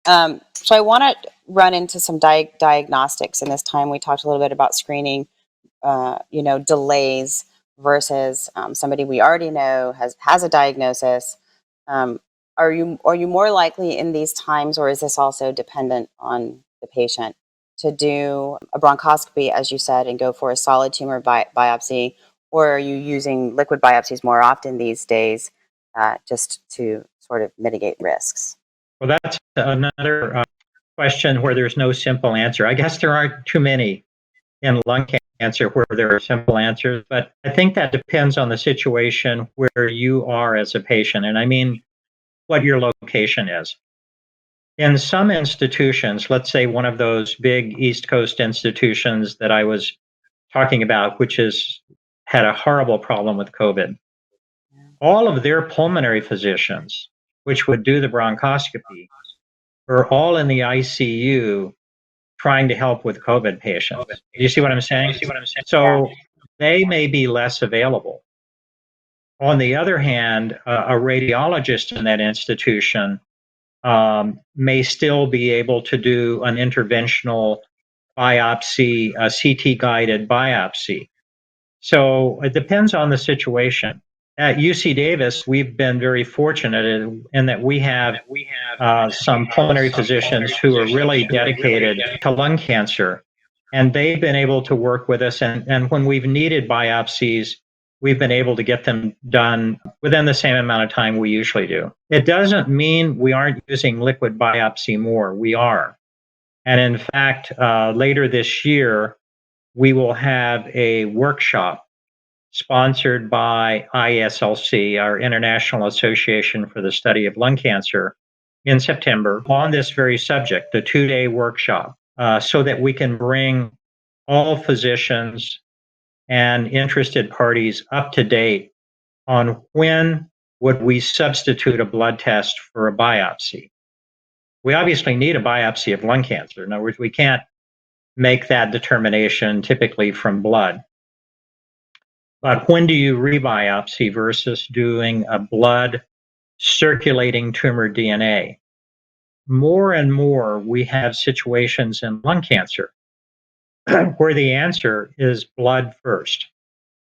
So I want to run into some diagnostics in this time. We talked a little bit about screening, delays versus somebody we already know has a diagnosis. Um, are you more likely in these times, or is this also dependent on the patient, to do a bronchoscopy, as you said, and go for a solid tumor biopsy, or are you using liquid biopsies more often these days, just to sort of mitigate risks? Well, that's another question where there's no simple answer. I guess there aren't too many in lung cancer where there are simple answers, but I think that depends on the situation where you are as a patient, and I mean what your location is. In some institutions, let's say one of those big East Coast institutions that I was talking about, which has had a horrible problem with COVID, all of their pulmonary physicians, which would do the bronchoscopy, are all in the ICU trying to help with COVID patients. Do you see what I'm saying? So they may be less available. On the other hand, a radiologist in that institution may still be able to do an interventional biopsy, a CT guided biopsy. So it depends on the situation. At UC Davis, we've been very fortunate in that we have some pulmonary physicians who are really dedicated to lung cancer, and they've been able to work with us. And when we've needed biopsies, we've been able to get them done within the same amount of time we usually do. It doesn't mean we aren't using liquid biopsy more. We are. And in fact, later this year, we will have a workshop sponsored by ISLC, our International Association for the Study of Lung Cancer, in September on this very subject, the 2-day workshop, so that we can bring all physicians and interested parties up to date on when would we substitute a blood test for a biopsy. We obviously need a biopsy of lung cancer. In other words, we can't make that determination typically from blood. But when do you rebiopsy versus doing a blood circulating tumor DNA? More and more, we have situations in lung cancer where the answer is blood first.